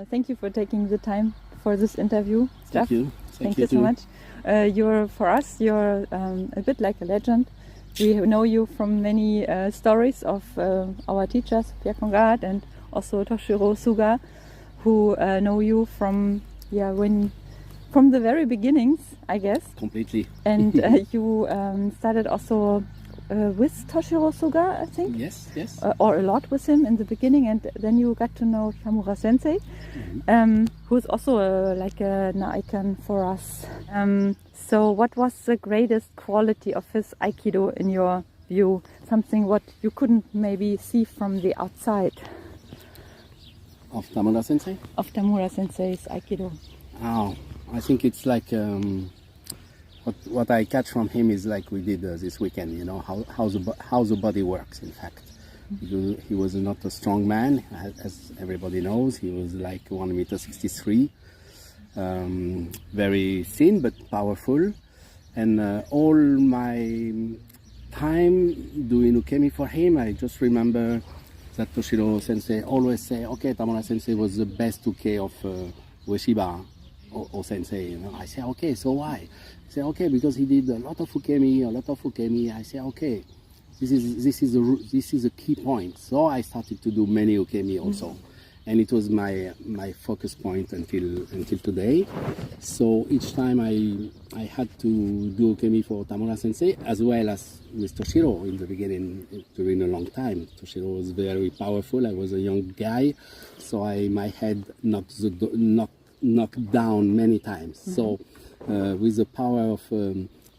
Thank you for taking the time for this interview, Jaff. Thank you. Thank you so much. You're a bit like a legend. We know you from many stories of our teachers, Pierre Conrad and also Toshiro Suga, who know you from the very beginnings, I guess. Completely. And you started also with Toshiro Suga, I think. Yes. Or a lot with him in the beginning, and then you got to know Tamura Sensei, who's also like an icon for us. So what was the greatest quality of his Aikido in your view? Something what you couldn't maybe see from the outside? Of Tamura Sensei? Of Tamura Sensei's Aikido. Oh, I think it's like what I catch from him is like we did this weekend. You know how the body works. In fact, he was not a strong man, as everybody knows. He was like 1.63 m, very thin but powerful. And all my time doing Ukemi for him, I just remember that Toshiro Sensei always say, "Okay, Tamura Sensei was the best Uke of Ueshiba." Or Sensei, you know. I say, okay, so why? I say, okay, because he did a lot of Ukemi. I say, okay, this is a key point. So I started to do many Ukemi also, and it was my focus point until today. So each time I had to do Ukemi for Tamura Sensei as well as with Toshiro in the beginning during a long time. Toshiro was very powerful. I was a young guy, so my head knocked down many times. So with the power of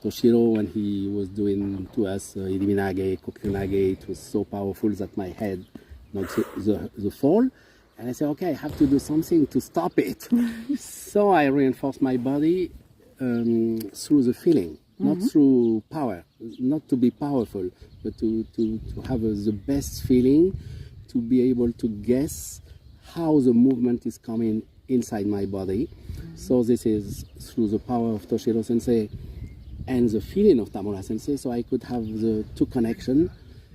Toshiro, when he was doing to us Iriminage, Kokunage, it was so powerful that my head knocked the fall. And I said, okay, I have to do something to stop it. So I reinforced my body through the feeling, not through power, not to be powerful, but to have the best feeling, to be able to guess how the movement is coming inside my body. So this is through the power of Toshiro Sensei and the feeling of Tamura Sensei, so I could have the two connection.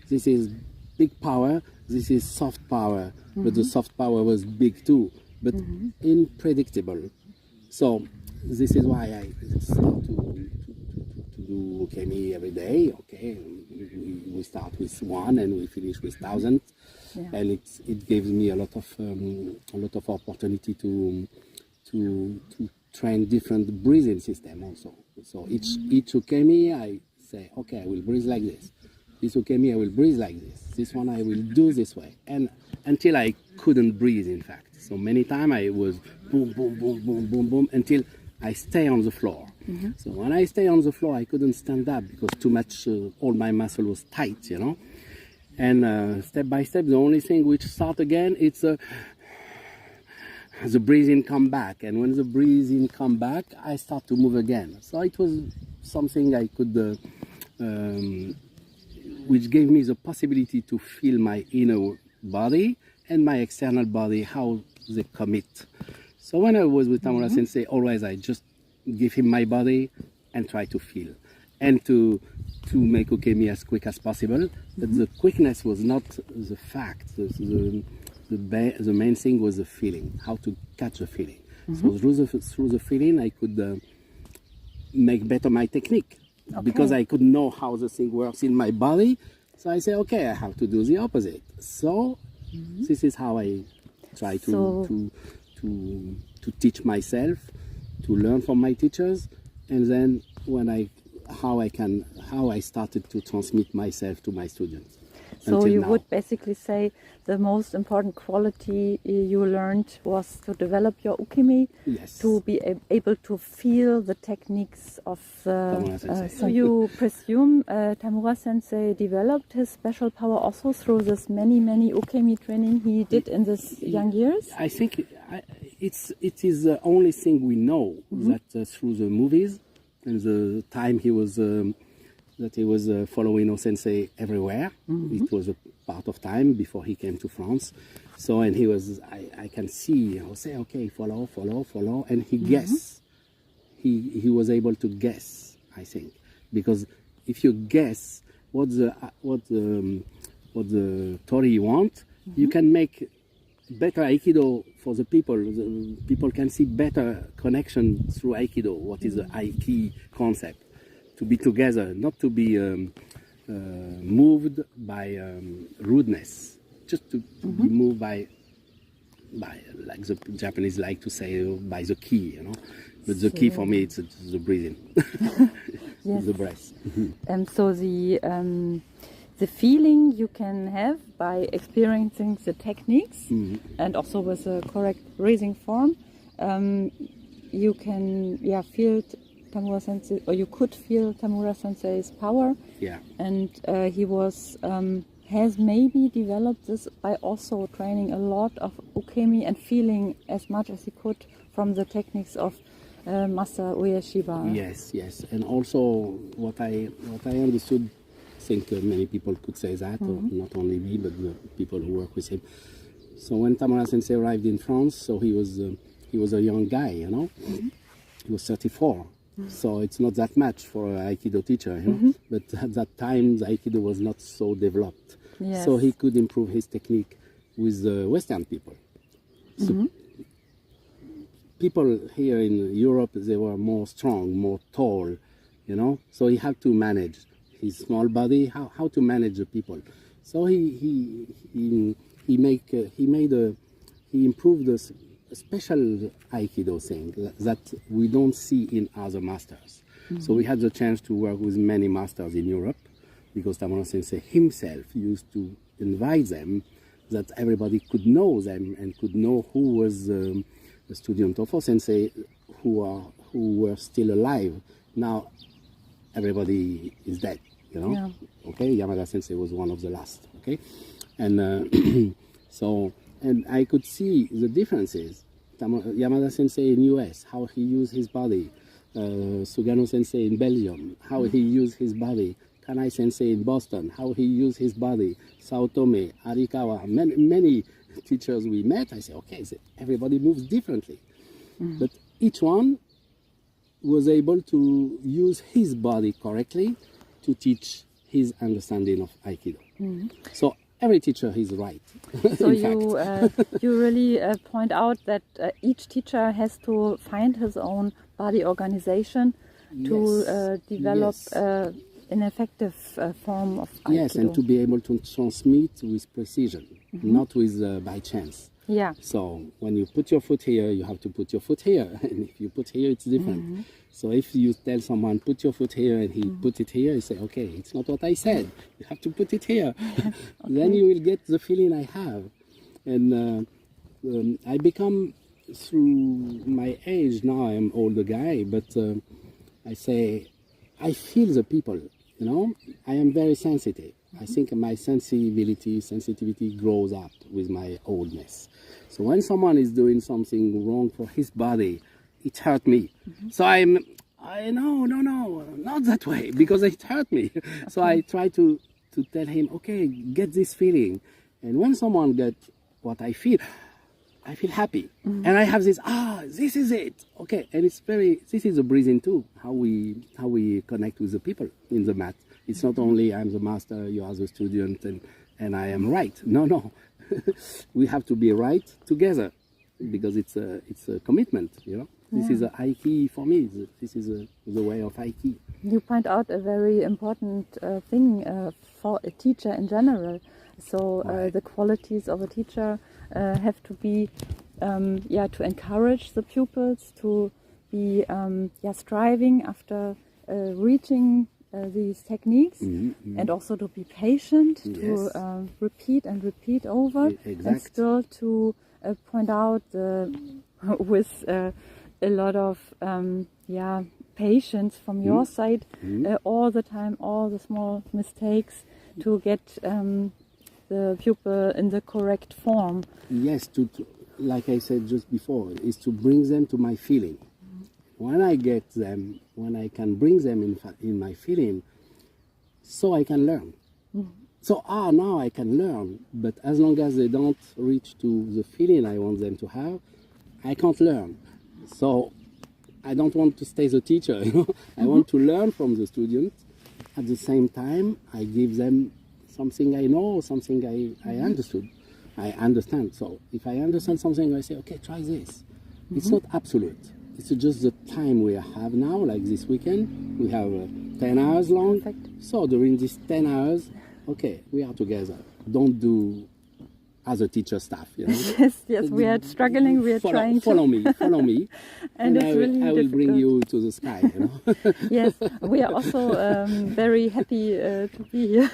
This is big power, this is soft power, but the soft power was big too, but unpredictable. So this is why I start to do Ukemi every day. Okay, we start with 1 and we finish with 1,000. Yeah. And it gives me a lot of opportunity to train different breathing system also. So each Ukemi I say, okay, I will breathe like this. This Ukemi I will breathe like this. This one I will do this way. And until I couldn't breathe, in fact. So many times I was boom, boom, boom, boom, boom, boom, until I stay on the floor. So when I stay on the floor, I couldn't stand up because too much, all my muscle was tight, you know. And step by step, the only thing which start again, it's the breathing come back. And when the breathing come back, I start to move again. So it was something I could, which gave me the possibility to feel my inner body and my external body, how they commit. So when I was with Tamura Sensei, always I just give him my body and try to feel. And to make Ukemi as quick as possible, but the quickness was not the fact. The main thing was the feeling, how to catch the feeling. So through the feeling, I could make better my technique, because I could know how the thing works in my body. So I say, okay, I have to do the opposite. So this is how I try to teach myself, to learn from my teachers, and then how I started to transmit myself to my students. So you would basically say the most important quality you learned was to develop your Ukemi, to be able to feel the techniques of the so you presume Tamura Sensei developed his special power also through this many Ukemi training he did in these young years? I think it is the only thing we know, that through the movies and the time he was following Sensei everywhere. It was a part of time before he came to France. So, and he was, I can see, I'll say, okay, follow, and he guess. He was able to guess, I think, because if you guess what the Tori want, you can make better Aikido for the people. The people can see better connection through Aikido. What is the Aiki concept? To be together, not to be moved by rudeness, just to be moved by, like the Japanese like to say, by the key, you know. But the key for me, it's the breathing, the breath. And so the feeling you can have by experiencing the techniques and also with the correct breathing form, you can feel Tamura Sensei, or you could feel Tamura Sensei's power. Yeah. And he was has maybe developed this by also training a lot of Ukemi and feeling as much as he could from the techniques of Master Ueshiba. Yes, yes. And also what I understood, I think many people could say that, or not only me, but the people who work with him. So when Tamura Sensei arrived in France, so he was a young guy, you know. He was 34. So it's not that much for an Aikido teacher, you know? But at that time, the Aikido was not so developed. Yes. So he could improve his technique with Western people. So people here in Europe, they were more strong, more tall, you know? So he had to manage his small body, how to manage the people. So he improved a special Aikido thing that we don't see in other masters. So we had the chance to work with many masters in Europe, because Tamura Sensei himself used to invite them, that everybody could know them and could know who was a student of Sensei who were still alive. Now everybody is dead, you know. Yeah. Okay, Yamada Sensei was one of the last. Okay, and so. And I could see the differences. Yamada Sensei in US, how he used his body. Sugano Sensei in Belgium, how he used his body. Kanai Sensei in Boston, how he used his body. Sao Tome, Arikawa, many teachers we met, I said, okay, so everybody moves differently. But each one was able to use his body correctly to teach his understanding of Aikido. So every teacher is right. So you really point out that each teacher has to find his own body organization to develop an effective form of Aikido. Yes, and to be able to transmit with precision, not with by chance. Yeah. So when you put your foot here, you have to put your foot here, and if you put here, it's different. So if you tell someone, put your foot here, and he put it here, you say, okay, it's not what I said. You have to put it here. Then you will get the feeling I have. And I become, through my age, now I'm older guy, but I say, I feel the people, you know. I am very sensitive. I think my sensitivity grows up with my oldness. So when someone is doing something wrong for his body, it hurt me. So no, not that way, because it hurt me. So I try to tell him, okay, get this feeling. And when someone gets what I feel happy. And I have this, this is it. Okay, and this is a breathing too, how we connect with the people in the mat. It's not only I'm the master, you are the student, and I am right. No. We have to be right together, because it's a commitment, you know. This is a Aiki for me. This is the way of Aiki. You point out a very important thing for a teacher in general. So the qualities of a teacher have to be, to encourage the pupils to be striving after reaching these techniques, and also to be patient, to repeat and repeat over, and still to point out with a lot of patience from your side all the time, all the small mistakes, to get the pupil in the correct form. Yes, to like I said just before, is to bring them to my feeling. When I get them, when I can bring them in my feeling, so I can learn. So now I can learn, but as long as they don't reach to the feeling I want them to have, I can't learn. So I don't want to stay the teacher, you know. I want to learn from the students. At the same time, I give them something I know, something I understood. I understand. So if I understand something, I say, okay, try this. It's not absolute. It's just the time we have now, like this weekend. We have 10 hours long. Perfect. So during these 10 hours, okay, we are together. Don't do as a teacher staff, you know. Yes, we are struggling, we are trying to. Follow me. and it's really I will bring difficult. you to the sky, you know. Yes, we are also very happy to be here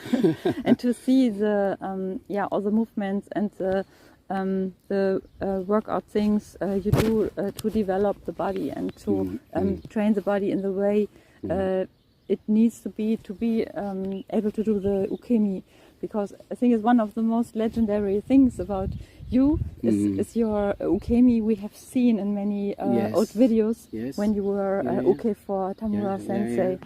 and to see the all the movements and the workout things you do to develop the body and to train the body in the way it needs to be able to do the ukemi. Because I think it's one of the most legendary things about you is your ukemi we have seen in many old videos when you were uke for Tamura Sensei.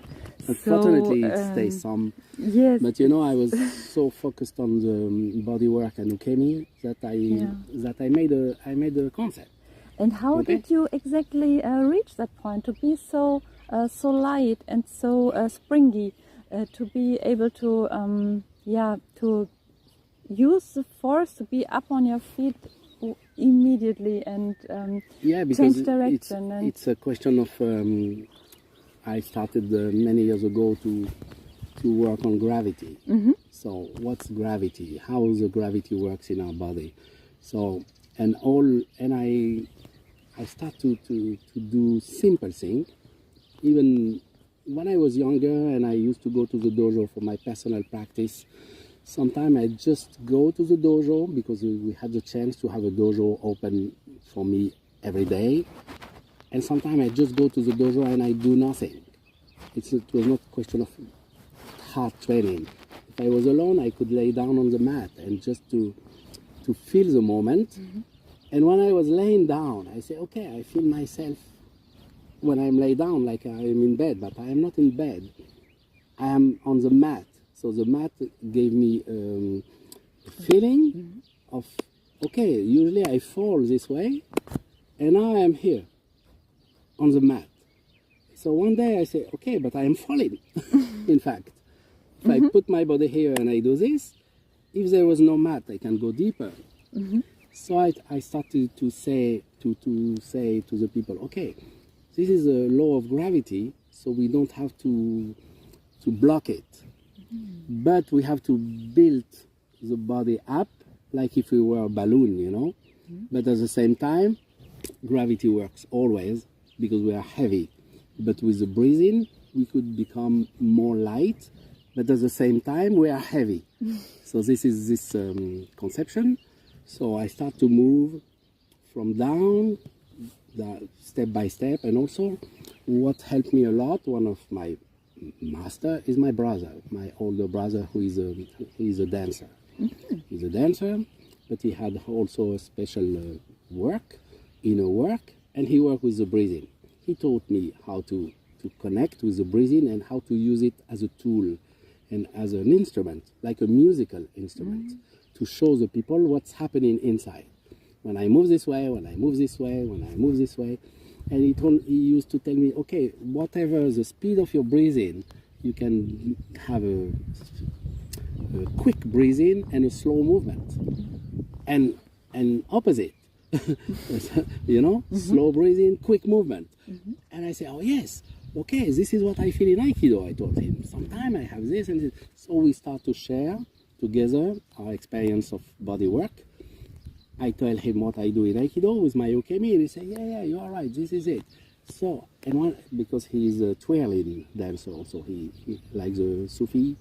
Unfortunately, it stays some. Yes. But you know, I was so focused on the body work and ukemi that I made a concept. And how did you exactly reach that point to be so light and so springy, to be able to to use the force to be up on your feet immediately and because change direction? It's a question of. I started many years ago to work on gravity. So what's gravity? How the gravity works in our body? So I start to do simple things. Even when I was younger and I used to go to the dojo for my personal practice, sometimes I just go to the dojo because we had the chance to have a dojo open for me every day. And sometimes I just go to the dojo and I do nothing. It was not a question of hard training. If I was alone, I could lay down on the mat and just to feel the moment. And when I was laying down, I say, okay, I feel myself when I'm laid down like I'm in bed, but I am not in bed. I am on the mat. So the mat gave me a feeling of, okay, usually I fall this way, and now I am here on the mat. So one day I say, okay, but I am falling, in fact. If I put my body here and I do this, if there was no mat, I can go deeper. So I started to say to the people, okay, this is a law of gravity, so we don't have to block it. But we have to build the body up like if we were a balloon, you know. But at the same time, gravity works always because we are heavy. But with the breathing, we could become more light, but at the same time, we are heavy. So this is this conception. So I start to move from down, step by step, and also what helped me a lot, one of my master is my brother, my older brother, who is a dancer. He's a dancer, but he had also a special inner work, and he worked with the breathing. He taught me how to connect with the breathing and how to use it as a tool and as an instrument, like a musical instrument, to show the people what's happening inside. When I move this way, when I move this way, when I move this way. And he used to tell me, okay, whatever the speed of your breathing, you can have a quick breathing and a slow movement. And opposite. You know, slow breathing, quick movement. And I say, oh yes, okay, this is what I feel in Aikido, I told him. Sometimes I have this and this. So we start to share together our experience of body work. I tell him what I do in Aikido with my Ukemi, and he say, yeah, you are right, this is it. So, because he is a twirling dancer also, he likes the Sufi,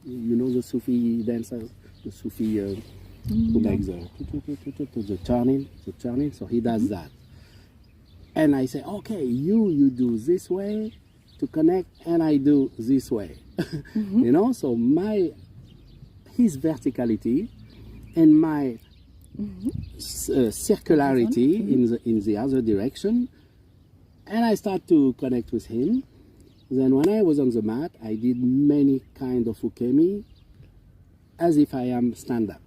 you know the Sufi dancers, the Sufi who likes the turning, so he does that. And I say, okay, you do this way to connect, and I do this way. You know, so his verticality and my circularity in the other direction, and I start to connect with him. Then when I was on the mat, I did many kind of ukemi as if I am stand up.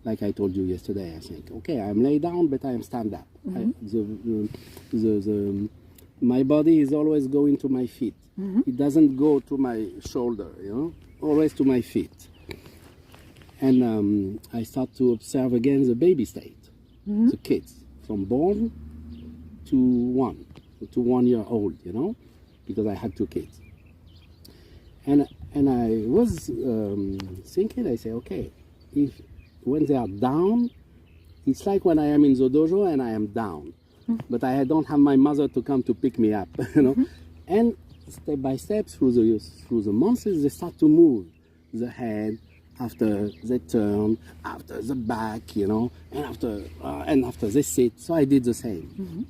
Like I told you yesterday, I think, okay, I'm laid down, but I am stand up. My body is always going to my feet. It doesn't go to my shoulder, you know, always to my feet. And I start to observe again the baby state, the kids, from born to 1 year old, you know, because I had 2 kids. And I was thinking, I say, okay, when they are down, it's like when I am in the dojo and I am down, but I don't have my mother to come to pick me up, you know. And step by step through the months, they start to move the head, after they turn, after the back, you know, and after they sit. So I did the same.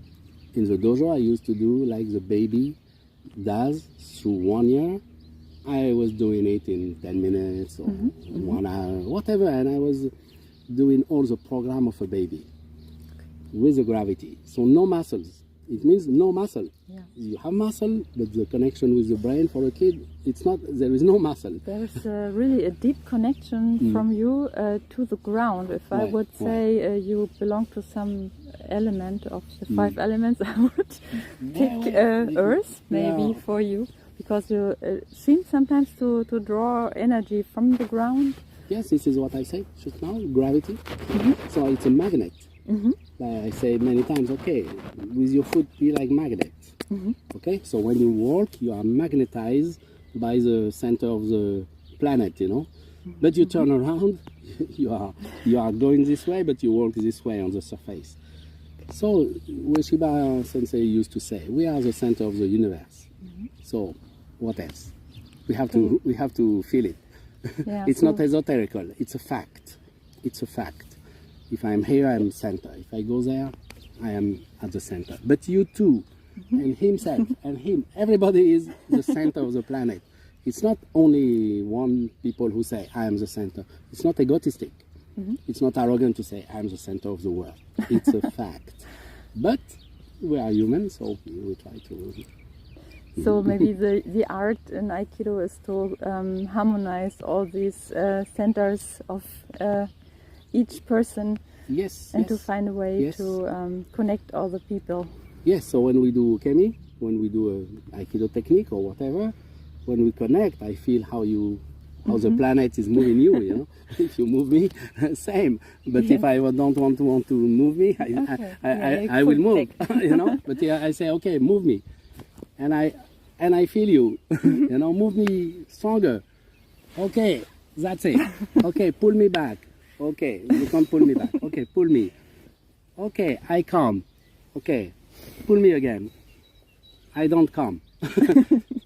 In the dojo, I used to do like the baby does through 1 year. I was doing it in 10 minutes or 1 hour, whatever, and I was doing all the program of a baby with the gravity. So no muscles. It means no muscle. Yeah. You have muscle, but the connection with the brain for a kid, it's not. There is no muscle. There is really a deep connection from you to the ground. If I would say you belong to some element of the 5 elements, I would pick Earth maybe for you, because you seem sometimes to draw energy from the ground. Yes, this is what I said just now, gravity. So it's a magnet. Like I say many times, okay, with your foot be like magnet. Okay, so when you walk, you are magnetized by the center of the planet, you know. But you turn around, you are going this way, but you walk this way on the surface. So Ueshiba Sensei used to say, we are the center of the universe. So what else? We have to feel it. Yeah, it's not esoterical. It's a fact. It's a fact. If I'm here, I'm center. If I go there, I am at the center. But you too, and himself, and him, everybody is the center of the planet. It's not only one people who say, I am the center. It's not egotistic. It's not arrogant to say, I am the center of the world. It's a fact. But we are human, so we try to... So maybe the art in Aikido is to harmonize all these centers of each person, and to find a way to connect all the people. Yes, so when we do Ukemi, when we do a Aikido technique or whatever, when we connect, I feel how the planet is moving you, you know. If you move me, same. But if I don't want to move me, I will move, you know. But I say, okay, move me. And I feel you, you know, move me stronger. Okay, that's it. Okay, pull me back. Okay, you can't pull me back. Okay, pull me. Okay, I come. Okay, pull me again. I don't come.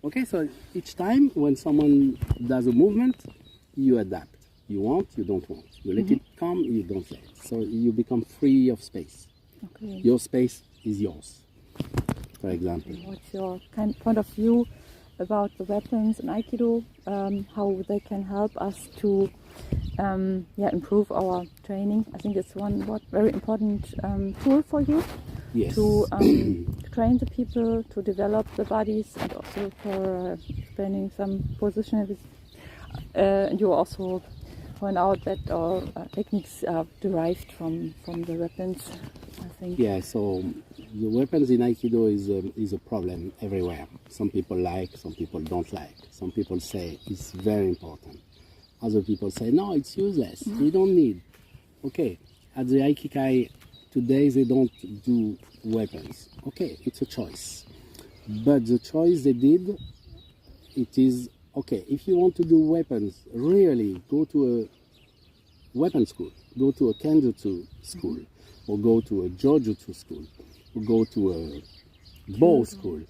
Okay, so each time when someone does a movement, you adapt. You want, you don't want. You let it come, you don't let it. So you become free of space. Okay. Your space is yours, for example. What's your point of view about the weapons in Aikido? How they can help us to improve our training? I think it's one very important tool for you. Yes. To train the people, to develop the bodies, and also for training some positions. And you also point out that all techniques are derived from the weapons, I think. Yeah, so the weapons in Aikido is a problem everywhere. Some people like, some people don't like. Some people say it's very important. Other people say, no, it's useless. We don't need. Okay, at the Aikikai today they don't do weapons. Okay, it's a choice. But the choice they did, it is, okay, if you want to do weapons, really go to a weapon school, go to a Kenjutsu school, or go to a Jojutsu school, or go to a Bo school.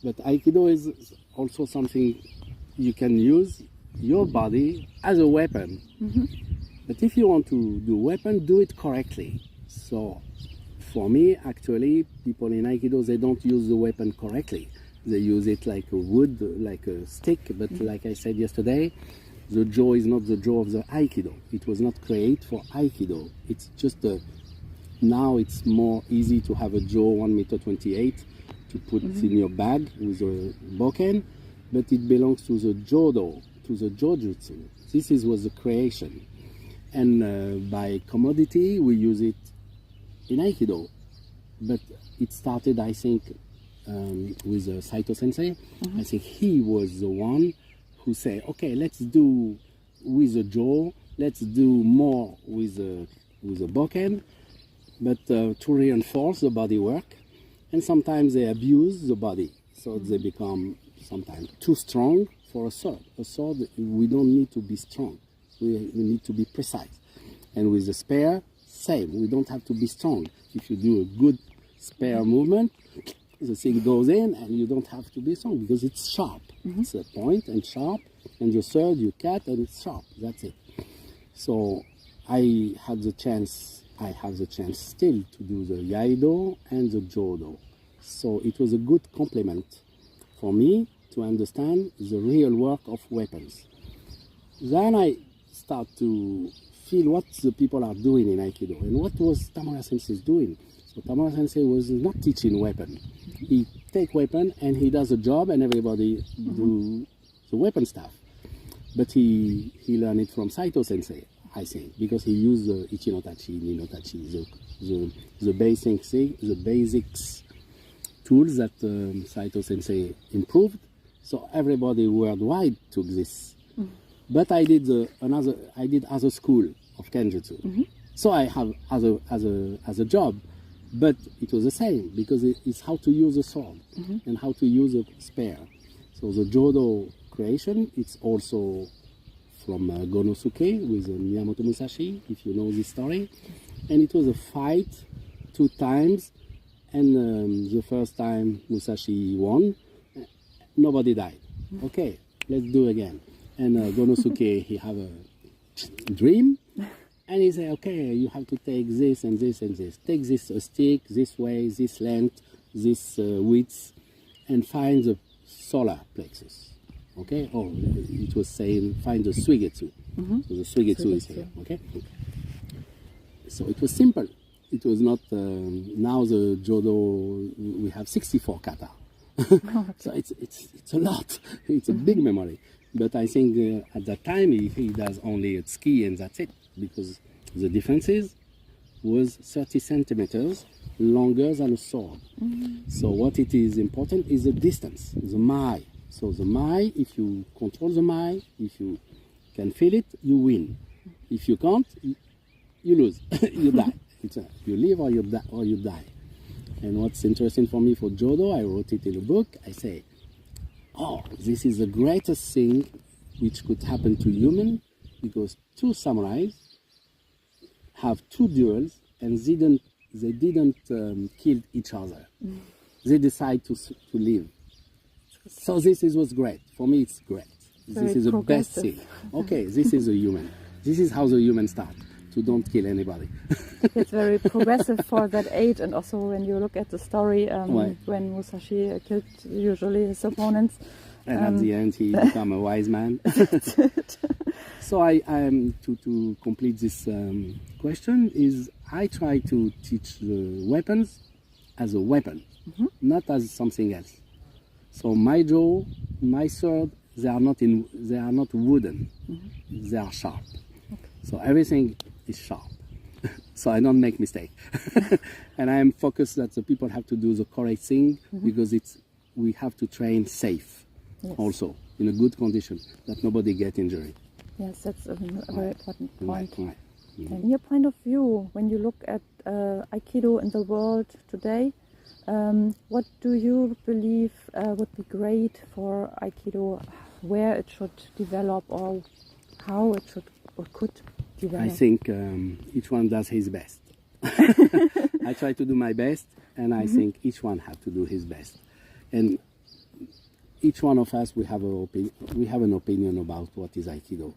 But Aikido is also something you can use your body as a weapon. But if you want to do weapon, do it correctly. So for me, actually, people in Aikido, they don't use the weapon correctly. They use it like a wood, like a stick, but like I said yesterday, the jaw is not the jaw of the Aikido. It was not created for Aikido. It's just now it's more easy to have a jaw 1.28 meters to put in your bag with a bokken, but it belongs to the Jodo, to the Jojutsu. This was the creation. And by commodity, we use it in Aikido. But it started, I think, with Saito Sensei. I think he was the one who said, okay, let's do with the jaw let's do more with a bokken, but to reinforce the body work. And sometimes they abuse the body, so they become sometimes too strong for a sword. A sword, we don't need to be strong. We need to be precise. And with the spear, same. We don't have to be strong. If you do a good spear movement, the thing goes in, and you don't have to be strong because it's sharp. It's a point and sharp, and the sword you cut and it's sharp. That's it. So I have the chance still to do the Aikido and the Jodo. So it was a good complement for me to understand the real work of weapons. Then I start to feel what the people are doing in Aikido and what was Tamura Sensei doing. So Tamura Sensei was not teaching weapon. He take weapon and he does a job and everybody do the weapon stuff. But he learned it from Saito Sensei, I think, because he used the Ichinotachi, Ninotachi, the basics tools that Saito Sensei improved. So everybody worldwide took this. But I did other school of Kenjutsu. So I have as a job, but it was the same because it's how to use a sword and how to use a spear. So the Jodo creation, it's also from Gonosuke with Miyamoto Musashi, if you know this story. And it was a fight 2 times, and the first time Musashi won, nobody died. Okay, let's do again. And Gonosuke, he have a dream, and he say, okay, you have to take this and this and this. Take this stick, this way, this length, this width, and find the solar plexus. Okay? Oh, it was saying find the Suigetsu. So the Suigetsu is here. Okay? So it was simple. It was not, now the Jodo, we have 64 kata. So it's a lot. It's a big memory. But I think at that time he does only a tsuki and that's it. Because the differences was 30 centimeters longer than a sword. So what it is important is the distance, the mai. So the mai, if you control the mai, if you can feel it, you win. If you can't, you lose, you die. You live or you die. And what's interesting for me for Jodo, I wrote it in a book, I say, oh, this is the greatest thing which could happen to human, because 2 samurais have 2 duels and they didn't kill each other. They decide to live. So this was great. For me, it's great. This is the best thing. Okay, this is a human. This is how the human start, to don't kill anybody. It's very progressive for that age, and also when you look at the story, when Musashi killed usually his opponents. And at the end, he became a wise man. So I to complete this question is I try to teach the weapons as a weapon, not as something else. So my jaw, my sword, they are not wooden. They are sharp. Okay. So everything is sharp. So I don't make mistake. And I am focused that the people have to do the correct thing, because we have to train safe, also in a good condition, that nobody get injured. Yes, that's a very important point. Right. And in your point of view, when you look at Aikido in the world today, what do you believe would be great for Aikido, where it should develop, or how it should or could develop? I think each one does his best. I try to do my best, and I think each one has to do his best. And each one of us, we have an opinion about what is Aikido.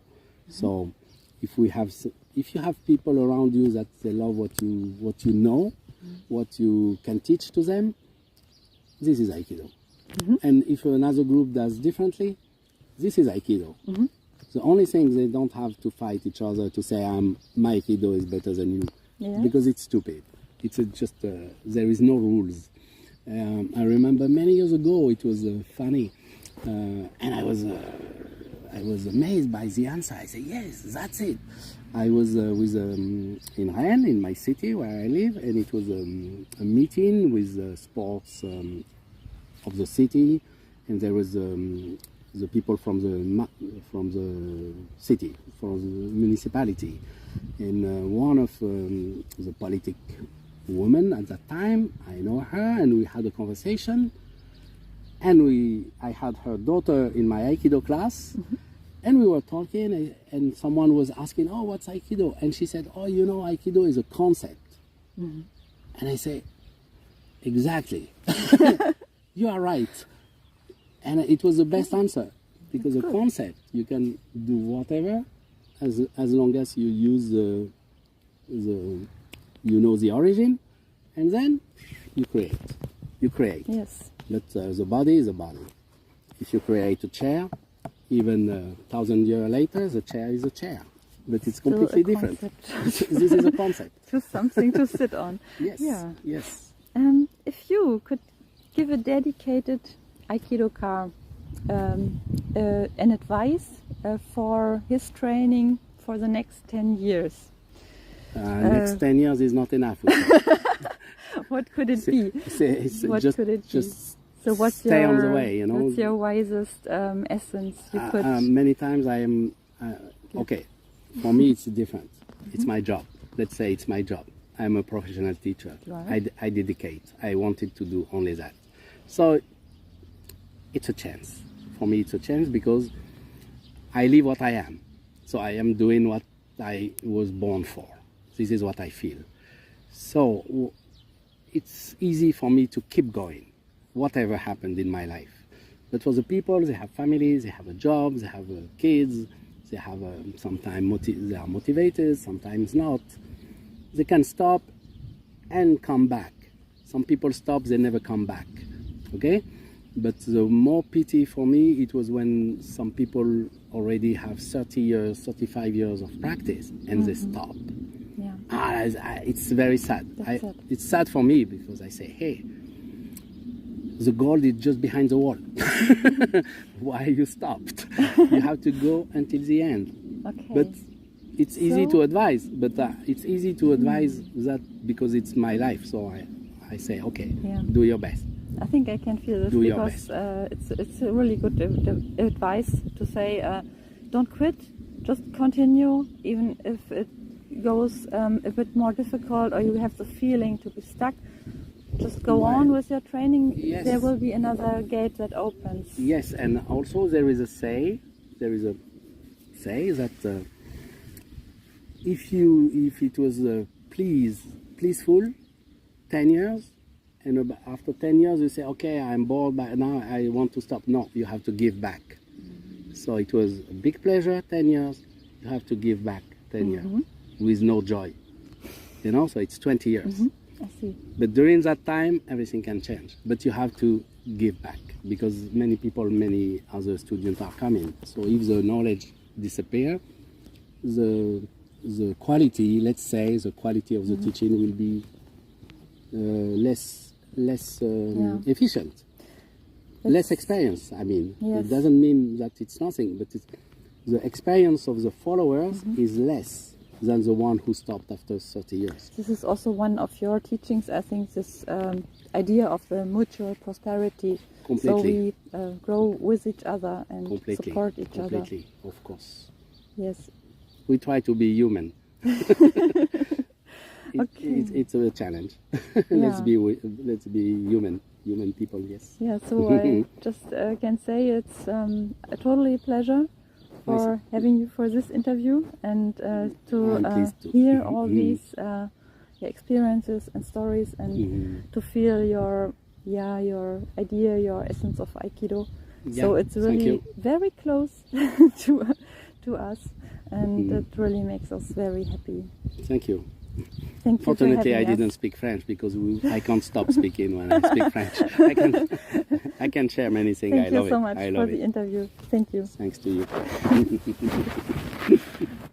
So if you have people around you that they love what you know, what you can teach to them, this is Aikido. And if another group does differently, this is Aikido. The only thing, they don't have to fight each other to say my Aikido is better than you, because it's stupid. It's just there is no rules. I remember many years ago it was funny, and I was amazed by the answer. I said, yes, that's it. I was in Rennes, in my city where I live, and it was a meeting with sports of the city, and there was the people from the city, from the municipality, and one of the politic woman at that time, I know her, and we had a conversation, and I had her daughter in my Aikido class, and we were talking, and someone was asking, oh, what's Aikido? And she said, oh, you know, Aikido is a concept. And I say, exactly. You are right. And it was the best answer, because a concept, you can do whatever, as long as you use you know the origin, and then you create. You create. Yes. But the body is a body. If you create a chair, even 1,000 years later, the chair is a chair. But it's completely different. This is a concept. Just something to sit on. Yes. Yeah. Yes. If you could give a dedicated Aikidoka an advice for his training for the next 10 years. Next 10 years is not enough. What could it be? What could it be? So what's stay on the way, you know. What's your wisest essence you could? Many times I am, okay, for me it's different. It's my job. Let's say it's my job. I'm a professional teacher. Right. I dedicate. I wanted to do only that. So it's a chance. For me it's a chance because I live what I am. So I am doing what I was born for. This is what I feel. So it's easy for me to keep going, whatever happened in my life. But for the people, they have families, they have a job, they have kids, they have sometimes they are motivated, sometimes not. They can stop and come back. Some people stop, they never come back. Okay? But the more pity for me, it was when some people already have 30 years, 35 years of practice and they stop. Yeah. It's very sad. It's sad for me because I say, hey, the goal is just behind the wall. Why you stopped? You have to go until the end. Okay. But it's easy to advise, but it's easy to advise that because it's my life. So I say, okay, do your best. I think I can feel this because it's a really good advice to say, don't quit, just continue, even if it goes a bit more difficult or you have the feeling to be stuck. Just go on with your training. Yes. There will be another gate that opens. Yes, and also there is a say that if it was pleaseful 10 years, and after 10 years you say, okay, I'm bored, but now I want to stop. No, you have to give back. So it was a big pleasure 10 years, you have to give back 10 years with no joy. You know, so it's 20 years. I see. But during that time, everything can change. But you have to give back because many people, many other students are coming. So if the knowledge disappears, the quality, let's say, the quality of the teaching will be less efficient, less experience. I mean, it doesn't mean that it's nothing, but the experience of the followers is less than the one who stopped after 30 years. This is also one of your teachings, I think, this idea of the mutual prosperity. Completely. So we grow with each other and support each other. Completely, of course. Yes. We try to be human. It's a challenge. Let's be human people. Yes. Yeah. So I just can say it's a totally pleasure for having you for this interview and to hear all these experiences and stories and to feel your idea, your essence of Aikido. Yeah, so it's really very close to us, and it really makes us very happy. Thank you. Thank you. Fortunately, I didn't speak French because I can't stop speaking when I speak French. I can share many things. Thank you so much for the interview. Thank you. Thanks to you.